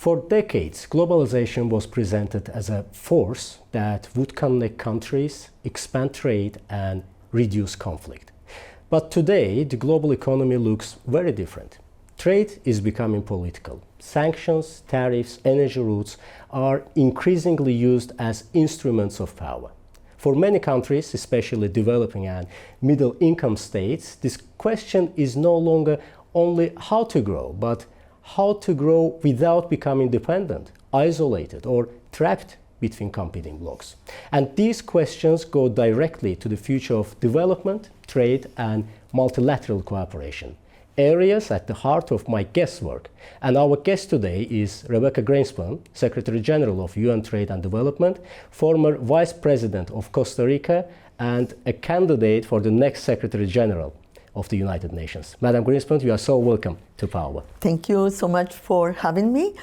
For decades, globalization was presented as a force that would connect countries, expand trade, and reduce conflict. But today, the global economy looks very different. Trade is becoming political. Sanctions, tariffs, energy routes are increasingly used as instruments of power. For many countries, especially developing and middle-income states, this question is no longer only how to grow, but how to grow without becoming dependent, isolated, or trapped between competing blocs. And these questions go directly to the future of development, trade, and multilateral cooperation, areas at the heart of my guest's work. And our guest today is Rebeca Grynspan, Secretary General of UN Trade and Development, former Vice President of Costa Rica, and a candidate for the next Secretary General of the United Nations. Madam Grynspan, you are so welcome to Power. Thank you so much for having me.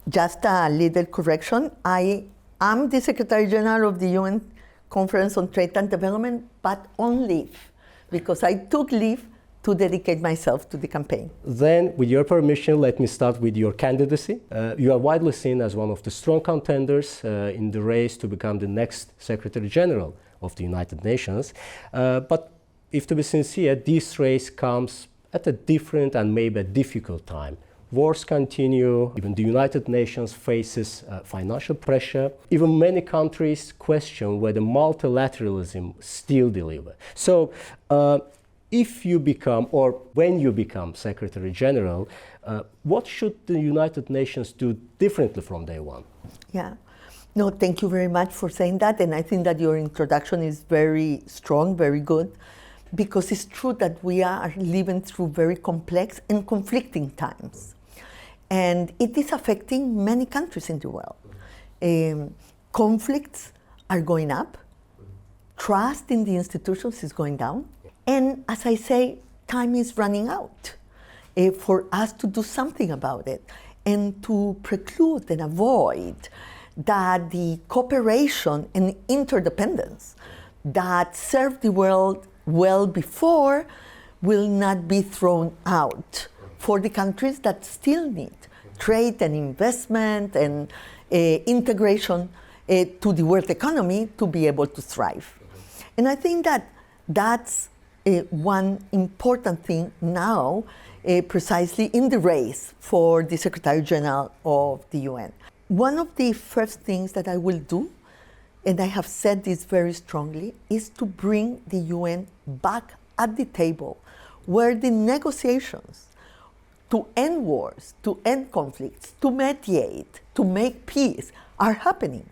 Just a little correction. I am the Secretary General of the UN Conference on Trade and Development, but on leave, because I took leave to dedicate myself to the campaign. Then, with your permission, let me start with your candidacy. You are widely seen as one of the strong contenders in the race to become the next Secretary General of the United Nations. But if to be sincere, this race comes at a different and maybe a difficult time. Wars continue, even the United Nations faces financial pressure. Even many countries question whether multilateralism still delivers. So, if you become, or when you become Secretary General, what should the United Nations do differently from day one? Yeah. No, thank you very much for saying that. And I think that your introduction is very strong, very good, because it's true that we are living through very complex and conflicting times. And it is affecting many countries in the world. Conflicts are going up. Trust in the institutions is going down. And as I say, time is running out for us to do something about it and to preclude and avoid that the cooperation and interdependence that served the world well before will not be thrown out for the countries that still need trade and investment and integration to the world economy to be able to thrive. And I think that that's one important thing now, precisely in the race for the Secretary General of the UN. One of the first things that I will do, and I have said this very strongly, is to bring the UN back at the table where the negotiations to end wars, to end conflicts, to mediate, to make peace are happening.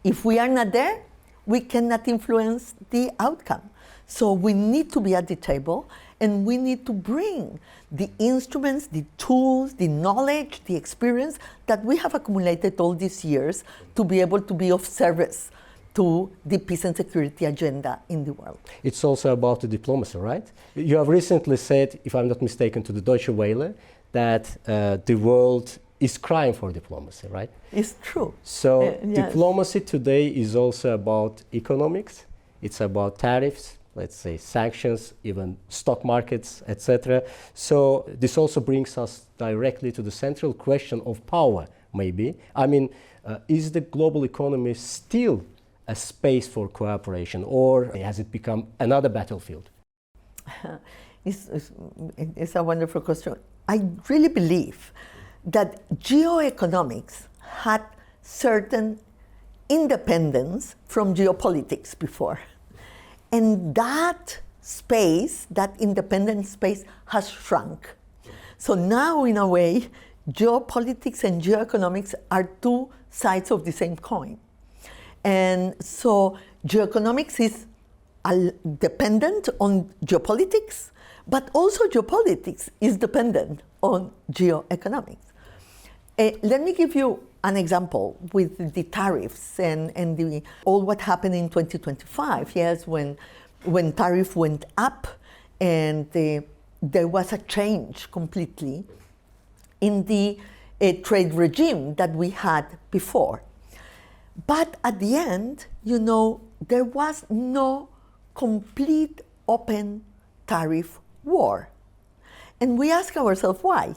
If we are not there, we cannot influence the outcome. So we need to be at the table, and we need to bring the instruments, the tools, the knowledge, the experience that we have accumulated all these years to be able to be of service to the peace and security agenda in the world. It's also about the diplomacy, right? You have recently said, if I'm not mistaken, to the Deutsche Welle, that the world is crying for diplomacy, right? It's true. So yes. Diplomacy today is also about economics, it's about tariffs, let's say sanctions, even stock markets, etc. So this also brings us directly to the central question of power, maybe. I mean, is the global economy still a space for cooperation, or has it become another battlefield? It's a wonderful question. I really believe that geoeconomics had certain independence from geopolitics before. And that space, that independent space, has shrunk. So now, in a way, geopolitics and geoeconomics are two sides of the same coin. And so geoeconomics is dependent on geopolitics, but also geopolitics is dependent on geoeconomics. Let me give you an example with the tariffs and all what happened in 2025. Yes, when tariff went up and there was a change completely in the trade regime that we had before. But at the end, you know, there was no complete open tariff war. And we ask ourselves why.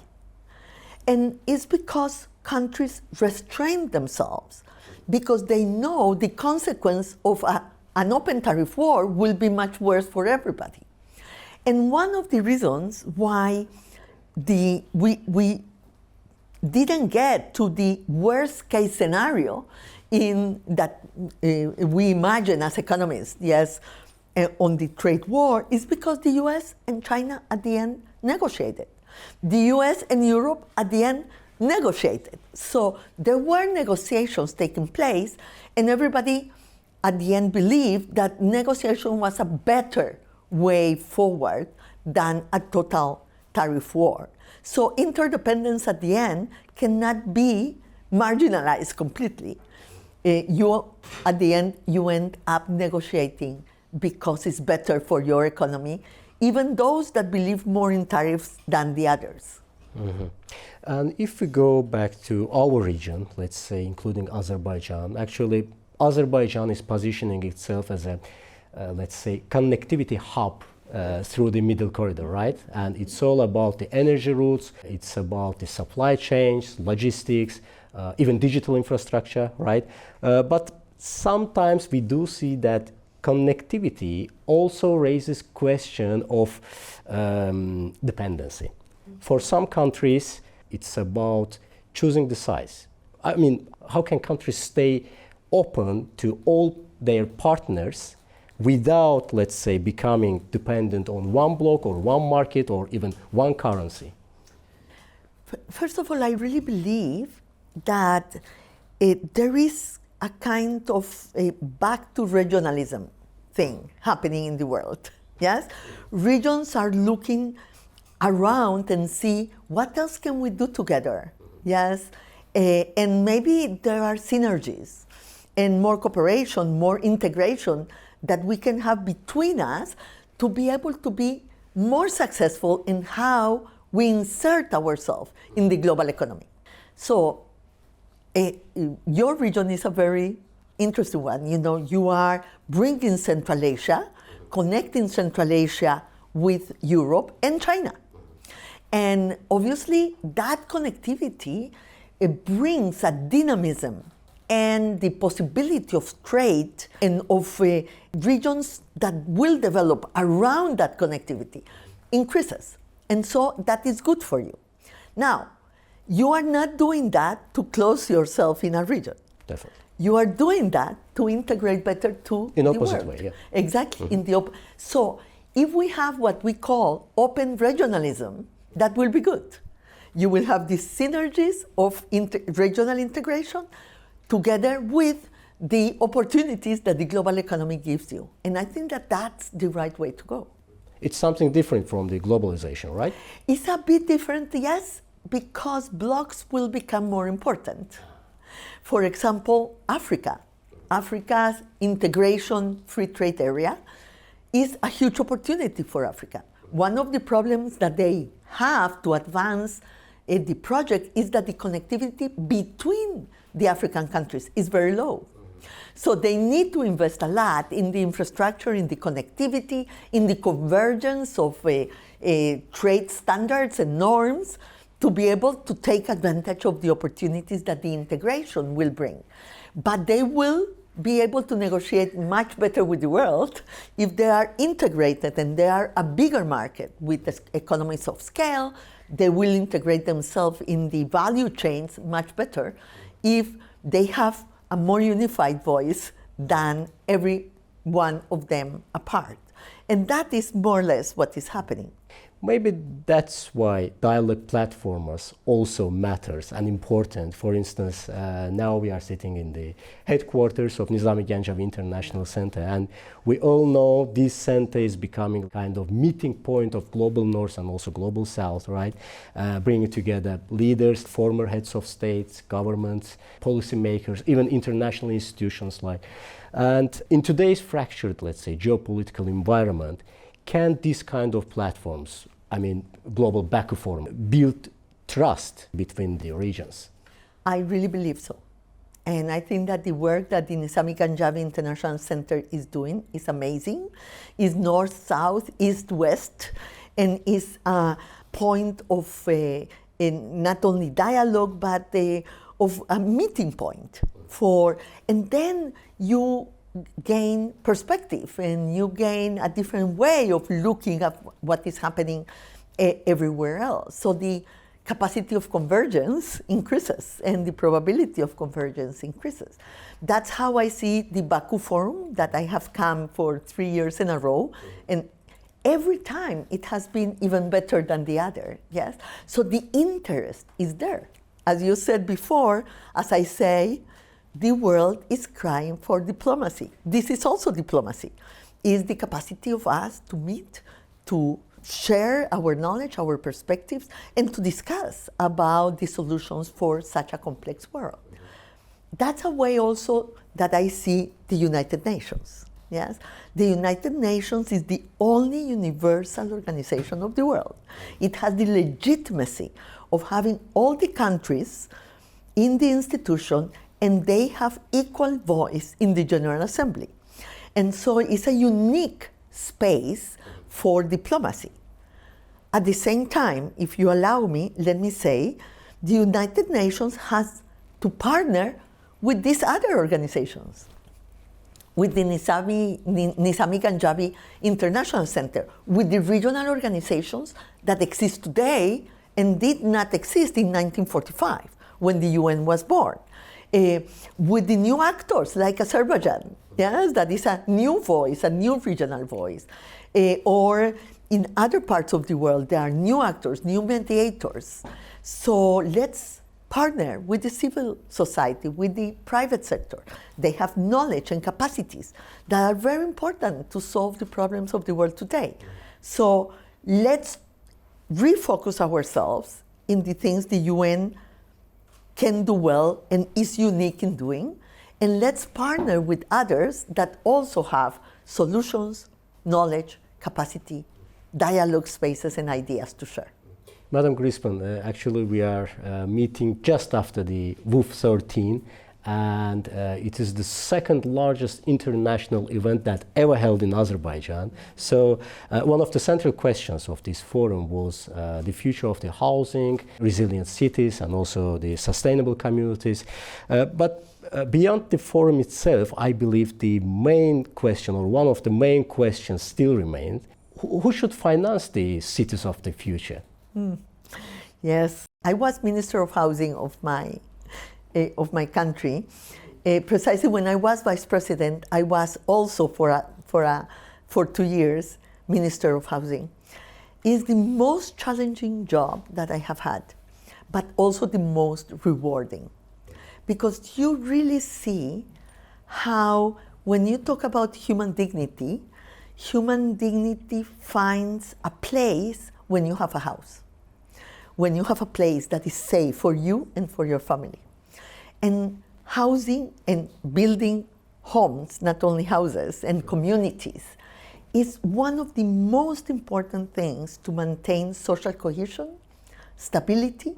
And it's because countries restrain themselves because they know the consequence of an open tariff war will be much worse for everybody. And one of the reasons why we didn't get to the worst case scenario in that we imagine as economists, yes, on the trade war is because the US and China at the end negotiated. The US and Europe at the end negotiated. So there were negotiations taking place, and everybody at the end believed that negotiation was a better way forward than a total tariff war. So interdependence at the end cannot be marginalized completely. At the end, you end up negotiating because it's better for your economy, even those that believe more in tariffs than the others. Mm-hmm. And if we go back to our region, let's say including Azerbaijan, actually Azerbaijan is positioning itself as a, let's say, connectivity hub through the Middle Corridor, right? And it's all about the energy routes, it's about the supply chains, logistics, even digital infrastructure, right? But sometimes we do see that connectivity also raises question of dependency. For some countries, it's about choosing the size. I mean, how can countries stay open to all their partners without, let's say, becoming dependent on one bloc or one market or even one currency? First of all, I really believe that there is a kind of a back to regionalism thing happening in the world. Yes, regions are looking around and see what else can we do together. Yes, and maybe there are synergies and more cooperation, more integration that we can have between us to be able to be more successful in how we insert ourselves in the global economy. So your region is a very interesting one. You know, you are bringing Central Asia, connecting Central Asia with Europe and China. And obviously that connectivity brings a dynamism and the possibility of trade and of regions that will develop around that connectivity increases. And so that is good for you. Now, you are not doing that to close yourself in a region. Definitely. You are doing that to integrate better to in the opposite world. way, yeah. Exactly. So if we have what we call open regionalism, that will be good. You will have these synergies of regional integration together with the opportunities that the global economy gives you. And I think that that's the right way to go. It's something different from the globalization, right? It's a bit different, yes, because blocks will become more important. For example, Africa. Africa's integration free trade area is a huge opportunity for Africa. One of the problems that they have to advance the project is that the connectivity between the African countries is very low. So they need to invest a lot in the infrastructure, in the connectivity, in the convergence of trade standards and norms to be able to take advantage of the opportunities that the integration will bring. But they will be able to negotiate much better with the world if they are integrated and they are a bigger market with economies of scale. They will integrate themselves in the value chains much better if they have a more unified voice than every one of them apart. And that is more or less what is happening. Maybe that's why dialogue platforms also matters and important. For instance, now we are sitting in the headquarters of Nizami Ganjavi International Center, and we all know this center is becoming a kind of meeting point of global North and also global South, right? Bringing together leaders, former heads of states, governments, policymakers, even international institutions like. And in today's fractured, let's say, geopolitical environment, can these kind of platforms, I mean, global back forum, build trust between the regions? I really believe so. And I think that the work that the Nizami Ganjavi International Center is doing is amazing. Is north-south, east-west, and is a point of not only dialogue, but of a meeting point and then you gain perspective and you gain a different way of looking at what is happening everywhere else. So the capacity of convergence increases and the probability of convergence increases. That's how I see the Baku Forum that I have come for 3 years in a row. And every time it has been even better than the other, yes? So the interest is there. As you said before, as I say, the world is crying for diplomacy. This is also diplomacy. Is the capacity of us to meet, to share our knowledge, our perspectives, and to discuss about the solutions for such a complex world. That's a way also that I see the United Nations. Yes, the United Nations is the only universal organization of the world. It has the legitimacy of having all the countries in the institution, and they have equal voice in the General Assembly. And so it's a unique space for diplomacy. At the same time, if you allow me, let me say, the United Nations has to partner with these other organizations, with the Nizami Ganjavi International Center, with the regional organizations that exist today and did not exist in 1945 when the UN was born, with the new actors like Azerbaijan, yes, that is a new voice, a new regional voice, or in other parts of the world there are new actors, new mediators. So let's partner with the civil society, with the private sector. They have knowledge and capacities that are very important to solve the problems of the world today. So let's refocus ourselves in the things the UN can do well and is unique in doing, and let's partner with others that also have solutions, knowledge, capacity, dialogue spaces, and ideas to share. Madam Grynspan, actually we are meeting just after the WOOF 13, and it is the second largest international event that ever held in Azerbaijan. So one of the central questions of this forum was the future of the housing, resilient cities, and also the sustainable communities. But beyond the forum itself, I believe the main question, or one of the main questions, still remains: who should finance the cities of the future? Yes, I was Minister of Housing of my country. Precisely when I was Vice President, I was also for 2 years Minister of Housing. It's the most challenging job that I have had, but also the most rewarding, because you really see how when you talk about human dignity finds a place when you have a house, when you have a place that is safe for you and for your family. And housing and building homes, not only houses, and communities, is one of the most important things to maintain social cohesion, stability,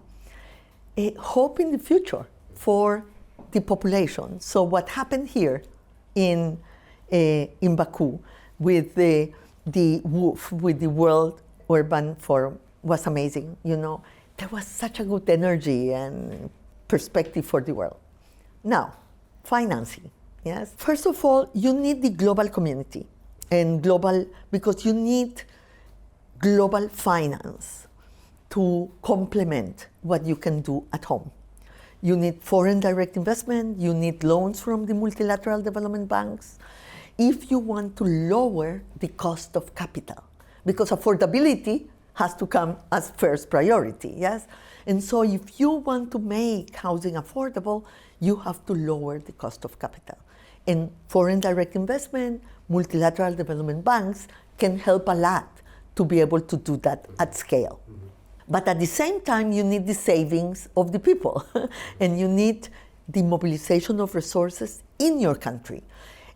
hope in the future for the population. So what happened here in Baku with the WOOF, with the World Urban Forum, was amazing. You know, there was such a good energy and perspective for the world. Now, financing, yes. First of all, you need the global community and because you need global finance to complement what you can do at home. You need foreign direct investment, you need loans from the multilateral development banks, if you want to lower the cost of capital, because affordability has to come as first priority, yes? And so if you want to make housing affordable, you have to lower the cost of capital. And foreign direct investment, multilateral development banks can help a lot to be able to do that at scale. But at the same time, you need the savings of the people and you need the mobilization of resources in your country.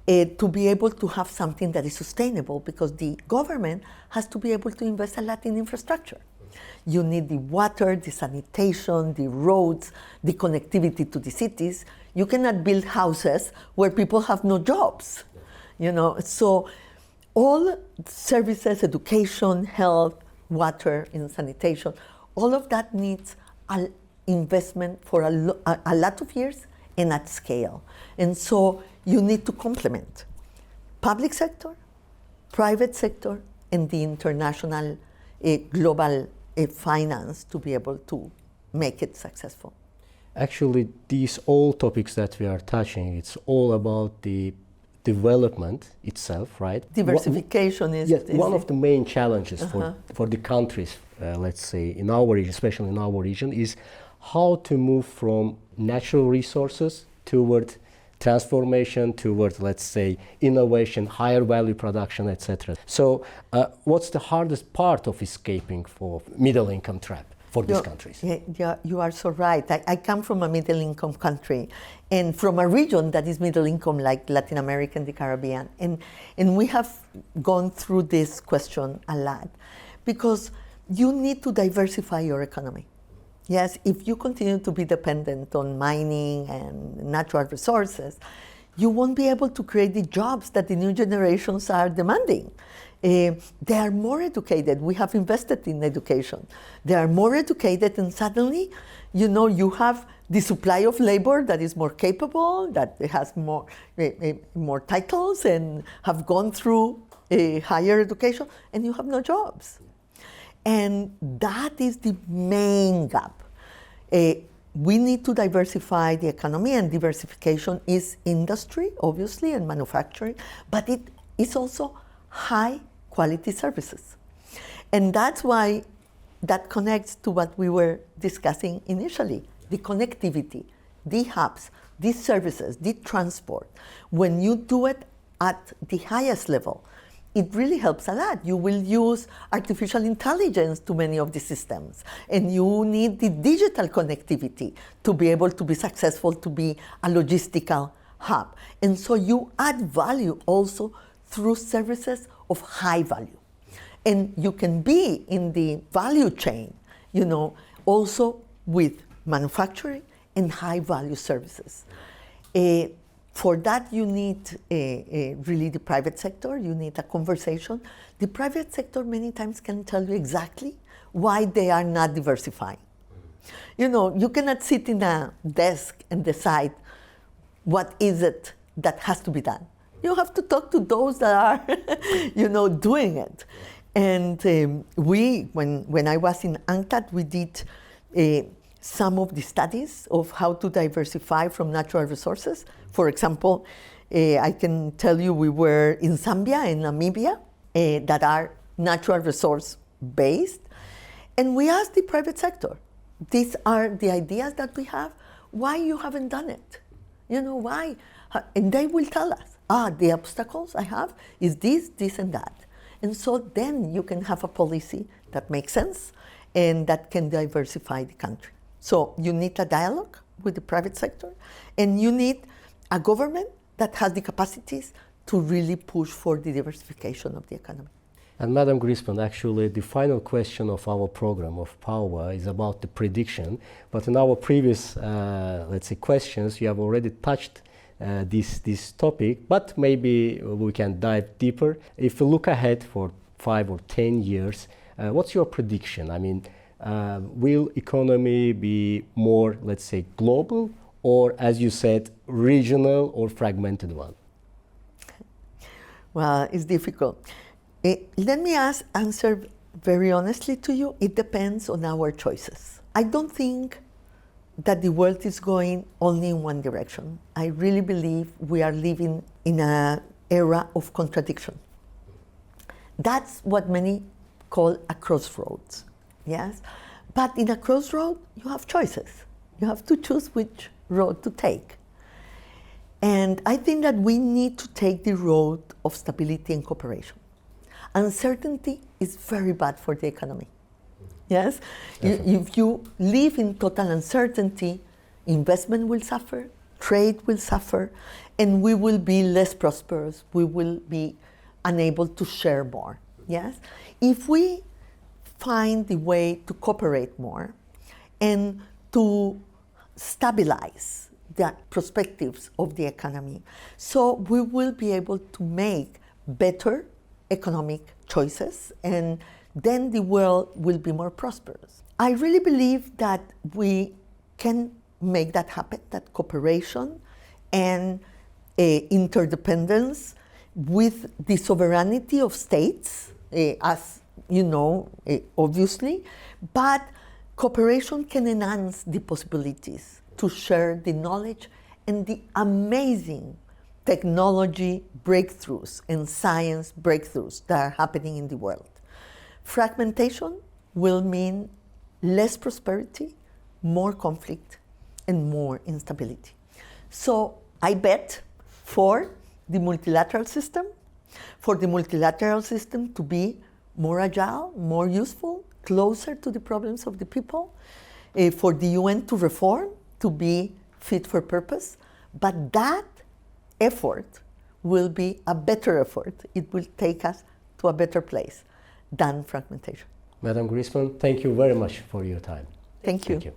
To be able to have something that is sustainable, because the government has to be able to invest a lot in infrastructure. You need the water, the sanitation, the roads, the connectivity to the cities. You cannot build houses where people have no jobs, you know. So all services, education, health, water, and sanitation, all of that needs an investment for a lot of years and at scale. And so you need to complement public sector, private sector, and the international global finance to be able to make it successful. Actually, these all topics that we are touching, it's all about the development itself, right? Diversification is one of the main challenges for the countries, let's say, in our region, especially in our region, is how to move from natural resources toward transformation, toward, let's say, innovation, higher value production, etc. So what's the hardest part of escaping for middle income trap for these countries? Yeah, you are so right. I come from a middle income country and from a region that is middle income like Latin America and the Caribbean. And we have gone through this question a lot because you need to diversify your economy. Yes, if you continue to be dependent on mining and natural resources, you won't be able to create the jobs that the new generations are demanding. They are more educated. We have invested in education. They are more educated, and suddenly, you have the supply of labor that is more capable, that has more titles and have gone through higher education, and you have no jobs. And that is the main gap. We need to diversify the economy, and diversification is industry, obviously, and manufacturing, but it is also high quality services. And that's why that connects to what we were discussing initially, the connectivity, the hubs, the services, the transport. When you do it at the highest level, it really helps a lot. You will use artificial intelligence to many of the systems, and you need the digital connectivity to be able to be successful, to be a logistical hub. And so you add value also through services of high value. And you can be in the value chain, also with manufacturing and high value services. For that, you need really the private sector. You need a conversation. The private sector many times can tell you exactly why they are not diversifying. You cannot sit in a desk and decide what is it that has to be done. You have to talk to those that are, doing it. And when I was in UNCTAD, we did some of the studies of how to diversify from natural resources. For example, I can tell you we were in Zambia and Namibia that are natural resource based. And we asked the private sector, these are the ideas that we have, why you haven't done it? Why? And they will tell us, the obstacles I have is this, this, and that. And so then you can have a policy that makes sense and that can diversify the country. So you need a dialogue with the private sector, and you need a government that has the capacities to really push for the diversification of the economy. And Madam Grynspan, actually the final question of our program of Power is about the prediction. But in our previous, let's say, questions, you have already touched this topic, but maybe we can dive deeper. If we look ahead for 5 or 10 years, what's your prediction? I mean, will economy be more, let's say, global, or, as you said, regional or fragmented one? Well, it's difficult. Let me answer very honestly to you. It depends on our choices. I don't think that the world is going only in one direction. I really believe we are living in an era of contradiction. That's what many call a crossroads. Yes, but in a crossroad, you have choices. You have to choose which road to take. And I think that we need to take the road of stability and cooperation. Uncertainty is very bad for the economy. Yes, if you live in total uncertainty, investment will suffer, trade will suffer, and we will be less prosperous. We will be unable to share more. Yes, if we find the way to cooperate more and to stabilize the perspectives of the economy, so we will be able to make better economic choices, and then the world will be more prosperous. I really believe that we can make that happen, that cooperation and interdependence with the sovereignty of states, as you know, obviously, but cooperation can enhance the possibilities to share the knowledge and the amazing technology breakthroughs and science breakthroughs that are happening in the world. Fragmentation will mean less prosperity, more conflict, and more instability. So I bet for the multilateral system, to be more agile, more useful, closer to the problems of the people, for the UN to reform, to be fit for purpose. But that effort will be a better effort. It will take us to a better place than fragmentation. Madam Grynspan, thank you very much for your time. Thank you. Thank you.